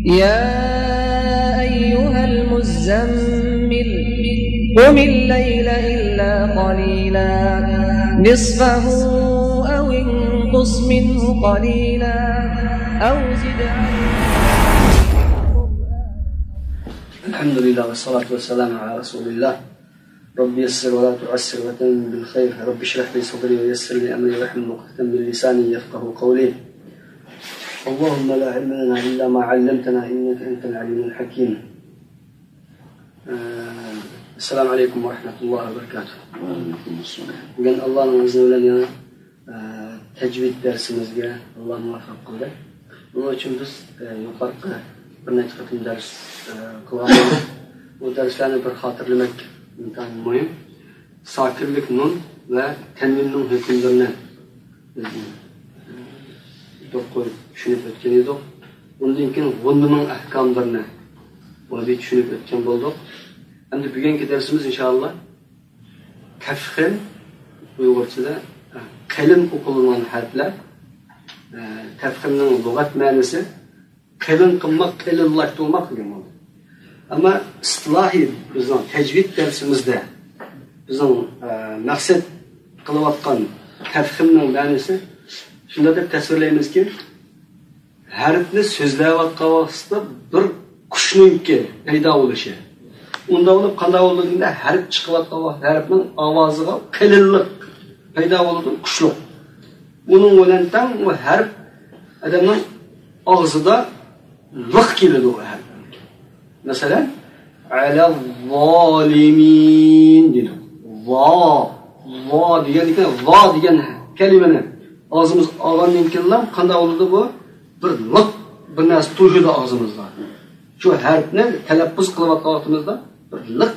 يا أيها المزمل قم الليل إلا قليلا نصفه أو انقص منه قليلا أو زد الحمد لله والصلاة والسلام على رسول الله. ربي يسر ولا تعسر وتمم بالخير. ربي اشرح لي صدري ويسر لي أمري واحلل عقدة من لساني يفقهوا قولي. اللهم لا علم لنا إلا ما علمتنا إنك أنت العليم الحكيم. السلام عليكم ورحمة الله وبركاته. Bugün Allah'ın izniyle tecvid dersimizge Allah muvaffak kıldı. Bunun için biz yukarı bir neçe kıtım ders kılamız. Bu derslerini bir hatırlamak mühim. Sakirlik nun ve tenvinnin hükümlerine düşünüp ötken edik. Bundan keyin g'unning ahkomlarini bir düşünüp ötken bo'ldik. Endi bugungi dersimiz inşallah tafhim, Uyg'urchada qalin o'qilgan harflar. Tafhimning lug'at ma'nosi qalin qilmoq, qalinlashtirmoq degan bo'ladi. Ama istilohiy bizning tajvid dersimizde bizning maqsad qilayotgan tafhimning ma'nosi shunda deb tasvirlaymizki, harfni so'zlayotgan vaqtda bir qushninki paydo bo'lishi. Unda bo'lib qanday bo'lganda harf chiqayotgan vaqt harfning ovoziga qalinlik paydo bo'ladi, qushliq. Buning bilan tang u harf odamning og'zida liq keladi u harf. Mesela ala zalimin dedi. Va degan kelimeni ağzımız ağzından kelam qanday oldu bu? Bir liq bir narsa to'shidi ağzımızda. Şu harfni talaffuz qilayotgan vaqtimizda bir liq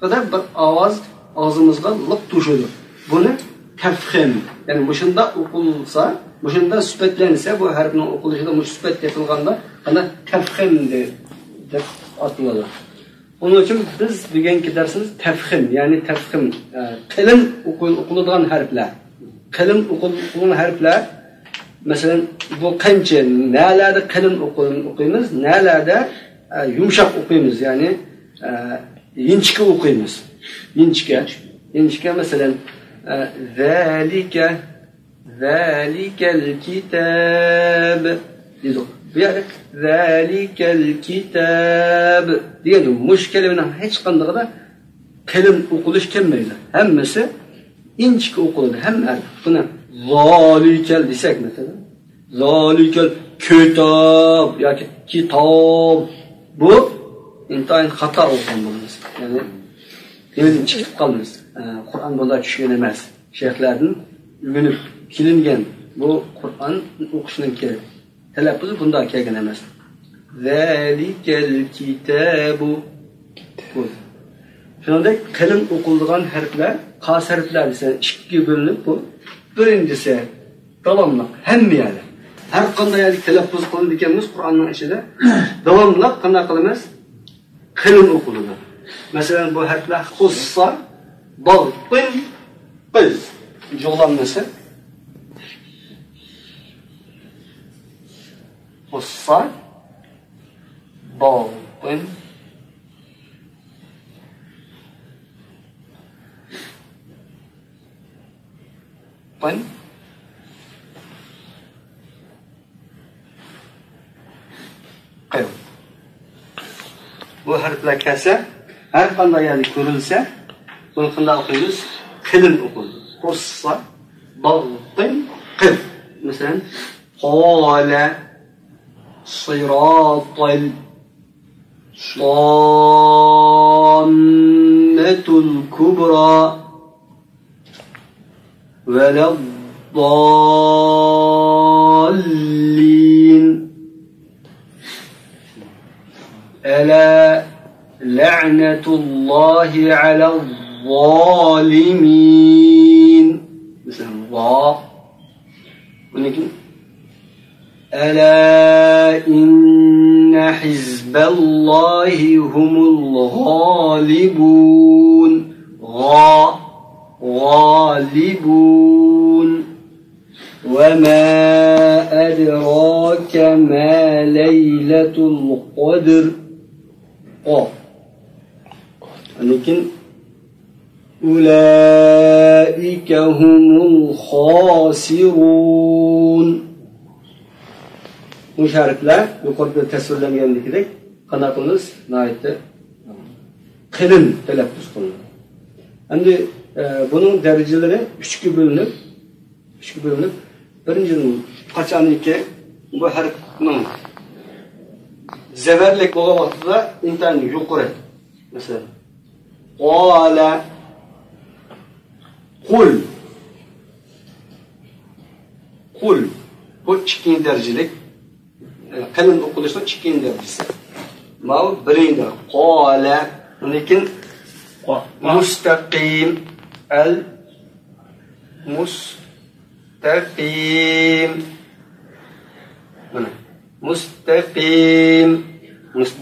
qadar bir ovoz ağzımızga liq to'shidi. Buni tafhim, yani mushunda o'qilsa, mushunda sifatlansa bu harfning o'qilishida mush sifat etilganda ana tafhim deb atılır. Onun için biz bugungi dersimiz tafhim, yani tafhim, qalin o'qiladigan harflar. Qalin o'qiladigan harflar, mesela bu qancha nalarda qalin o'qiymiz, nalarda yumshoq o'qiymiz, yani inchika o'qiymiz. Inchika mesela zalikel kitab dedi. Yani zalikel kitab diyelim. Muş kelimenin hiç qandığında qalin o'qilish kelmaydi. Hammasi inchika o'qiladi. Hamma buni zalikel desek mesela. Zalikel kitab yoki kitob, bu intayin xato o'qigan bo'lamiz. Yani dildan chiqib qolamiz. Qur'on bunda tushgan emas. Shayxlardan o'rganib kelingan bu Qur'on o'qishning kerak. Telaffuzu bunda kelgan emas. Zalikel kitabu. Shuningdek, qalin o'qiladigan harflar, qas harflar esa ikkiga bo'linib bu. Birinchisi davomli, hamma yerda. Har qanday telaffuz qilindi ekanmiz Qur'onning ichida, davomli qanday qilamiz? Qalin o'qiladi. Masalan, bu harflar xussa, daltin, qiz. Jo'g'lanmasi Xussa, daltin, qin, qil. Bu harflar kelsa, har qanday yerda ko'rilsa, buni qanday o'qiymiz? Qalin o'qiladi. Xussa, daltin, qil. Masalan, qala صراط الطامة الكبرى ولا الضالين ألا لعنة الله على الظالمين. مثلا ضاء ولكن ألا إن حزب الله هم الغالبون. غالبون. وَمَا أَدْرَاكَ مَا لَيْلَةُ الْقَدْرِ Lekin ulaika humul khasirun. Bu harflar yuqorida tasvirlangandek qanaqa qilamiz? Naytda qilin talaffuz qilinadi. Endi buning darajalari 3 ga bo'linib, birinchi qachoniki bu harfning zavarlik bo'lgan vaqtida intan yuqori. Masalan, qala qul bu ikkinchi darajalik qalin o'qilishning ikkinchi darajasi. Mana birinchi qala lekin mustaqim al mustaqim mana mustaqim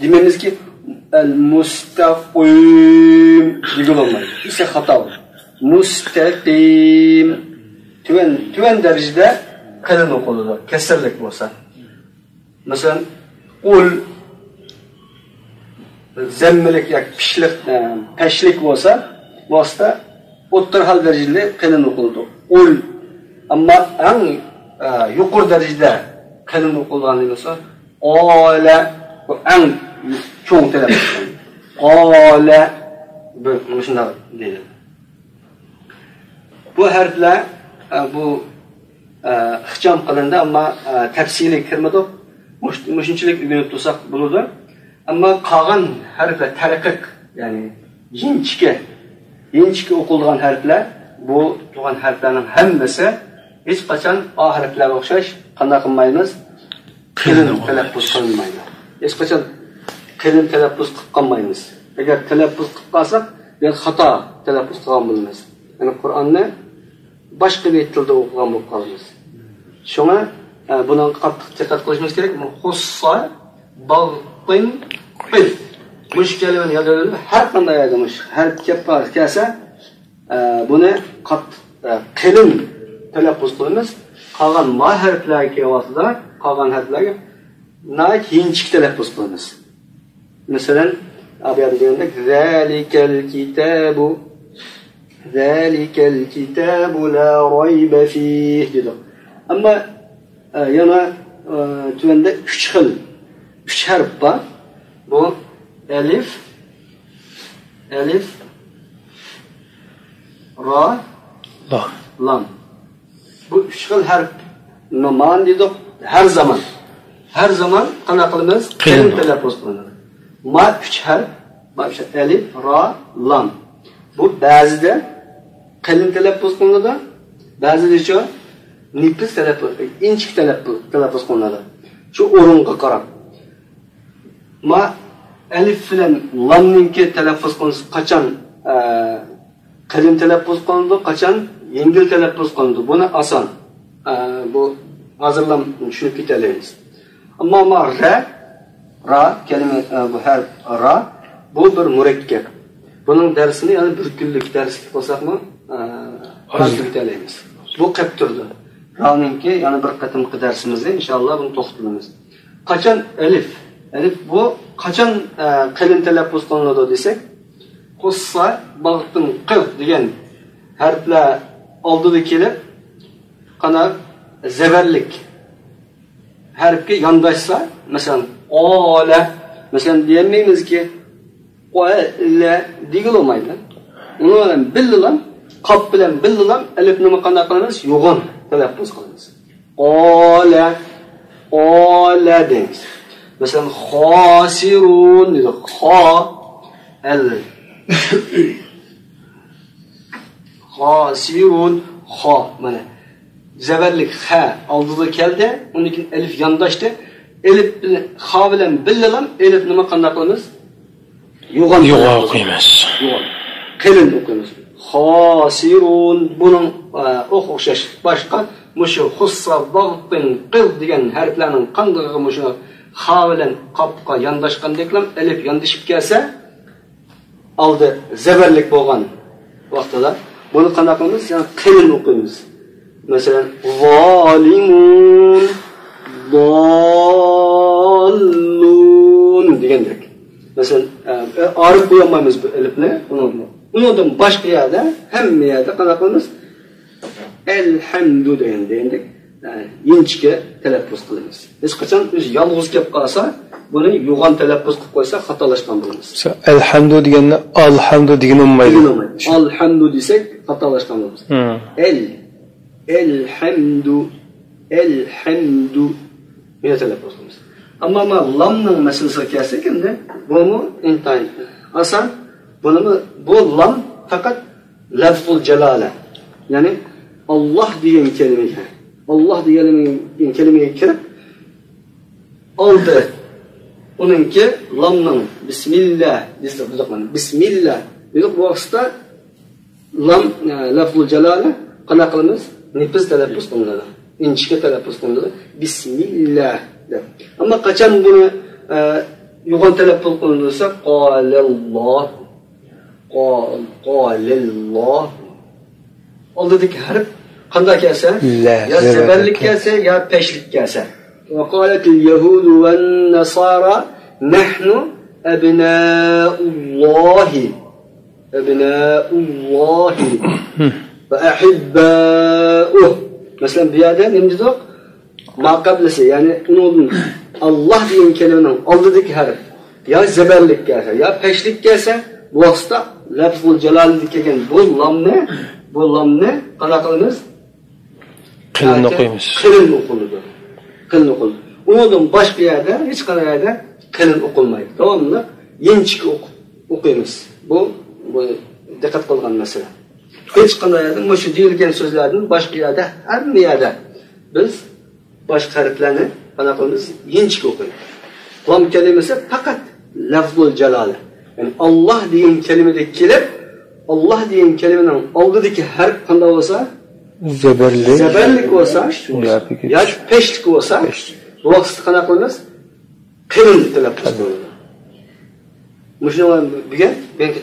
deymizki al mustaqim degan olmaydi. Ise xato. Mustaqim tuvan darajada qalin o'qiladi, kasrlik bo'lsa. Masalan, qul zammilik yoki pashlik bo'lsa, boshda o'rta hal darajada qalin o'qiladi. Qul ammo eng yuqori darajada qalin o'qilgani bo'lsa, qala bu eng cho'ng talaffuz. Qala bu shunday deydi. Bu harflar bu ixcham qilindi, ammo tafsiliy kirmadi. Mushunchalik o'rganib tursak bo'ladi. Ammo qolgan harflar taraqiq, ya'ni jinchika o'qilgan harflar, bu turgan harflarning hammasi hech qachon o harflarga o'xshash qanday qilmaymiz? Qilin talaffuz qilmaydi. Hech qachon qilin talaffuz qilmaymiz. Agar talaffuz qilsak, biz xato talaffuz qilgan bo'lamiz. Ya'ni Qur'onni boshqa bir tilda o'qigan bo'lib qolamiz. Shunga buni qattiq diqqat qilishimiz kerak. Xussa bag'tin qil. Mush kalimani yoziladi. Har qanday yozilmish, har kelsa buni qattiq qilin talaffuz qilamiz. Qolgan ma harflarga vosita, qolgan harflarga nayt hinchik talaffuz qilamiz. Masalan, abiyat deganda zalikal kitabu la rayba fihi dedi. Ammo yana tuvanda 3 harf bor. Bu alif, ra, lam. Bu 3 xil harf nima dedi? Her zaman qanday qilamiz? Qilin talaffuz qilinadi. Ma 3 harf, alif, ra, lam. Bu ba'zida qilin talaffuz qilinadi, ba'zida esa nefis talaffuz, inchik talaffuz qilinadi. Shu o'ringa qarab. Ma alif bilan lamninki talaffuz qilinsa qachon qilin talaffuz qilinadi, qachon yengil talaffuz qilinadi. Buni oson. Bu hozirlam tushunib ketamiz. Ammo ra kalima bu harf ra bu bir murakkab. Bunun dersini yani bir kunlik ders qilsakmi, hozir ketamiz. Bu qilib turdi. Ra'ninki yani bir qatimqi darsimizda inshaalloh buni to'xtalamiz. Qachon alif bu qachon qilin talaffuz qilinadi desak, qussa bag'tin qil degan harflar oldida kelib, qana zabarlik harfga yondashsa, masalan, ola, masalan deyamaymiz-ki, ola degan olmaydi. Uni bilan billalam, qop bilan billalam, alif nima qanday qilamiz? Yo'g'on talaffuz qilamiz. Ola deymiz. Masalan, xosirun dedi. Xosirun mana zabarlik ha oldida keldi, undan keyin alif yondashdi. Alif bilan ha bilan billalam, alif nima qanday qilamiz? Yo'g'on o'qiymiz. Qilin o'qiymiz. Xosirun buning o'xshash boshqa mushu xussa bag'tin qil degan harflarning qandayg'i mushu ha bilan qopqa yondashgandeklam alif yondashib kelsa, oldi zabarlik bo'lgan vaqtida buni qanday qilamiz? Yani qilin o'qiymiz. Mesela zalimun, dallun degandek. Mesela arif qo'yolmaymiz bu elifni. Undan boshqa yerda hamma yerda qanaqa qilamiz? Elhamdu degandek. Yinchga talaffuz qilamiz. Hech qachon o'zi yolg'iz kelib qolsa, buni yo'g'on talaffuz qilib qo'ysa xatolashgan bo'lamiz. Elhamdu deganni alhamdu degan olmaydi. Alhamdu desak xatolashgan bo'lamiz. Elhamdu meni talaffuz qilamiz. Ammo lamning masalasiga kelsak endi, buni intayin asan, bu lam faqat lafzul jalala. Ya'ni Allah degan kelimaga, Allah degan kelimaga kirib oldi. Onunki lamning bismillah desa buzoqman. Bismillah deb bu vaqtda lam lafzul jalala qana qilamiz? Nefis talaffuz qilinadi. İnchga talaffuz qilinadi. Bismillah deb. Ammo qachon buni yo'g'on talaffuz qilinsa, qalalloh. Oldidagi harf qanday kelsa, ya zabarlik kelsa, ya peshlik kelsa. وقالت اليهود والنصارى نحن أبناء الله وأحباؤه. مثلا بيادا نمجدوك ما قبل سي يعني الله دين كلمة أولدك حرف يا زبرلك كاسا يا peşlik كاسا واسطة لفظ الجلال ديكين bu lamne qana qilamiz? Qilin o'qiymiz. Qilin o'qiladi. Qilin o'qiladi. Undan boshqa yerda hech qanday yerda qilin o'qilmaydi. Davomli yinchik o'qiymiz. Bu diqqat qilgan masala. Hech qanday yerda shu deyilgan so'zlarning boshqa yerda hamma yerda biz boshqa harflarni qana qilamiz? Yinchik o'qiymiz. Lam kalimasi faqat lafzul jalala. Yani Allah degan kalimada kelib, Allah degan kalimaning oldidagi harf qanday bo'lsa, zabarlik bo'lsa, yoki peshlik bo'lsa, bu vaqtda qanaqa qilamiz? Qilin talaffuz bo'ladi. Mushuni bugun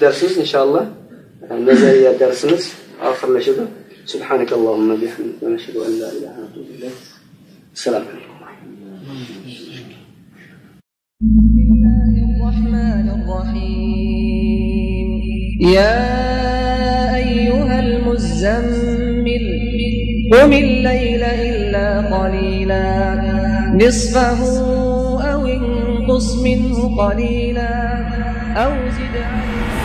dersimiz inshaalloh nazariya darsimiz oxirlashadi. Subhanakallohumma bihamdika nashhadu an la ilaha illa anta. Assalomu alaykum. يا أيها المزمل قم الليل إلا قليلا نصفه أو انقص منه قليلا أو زد عليه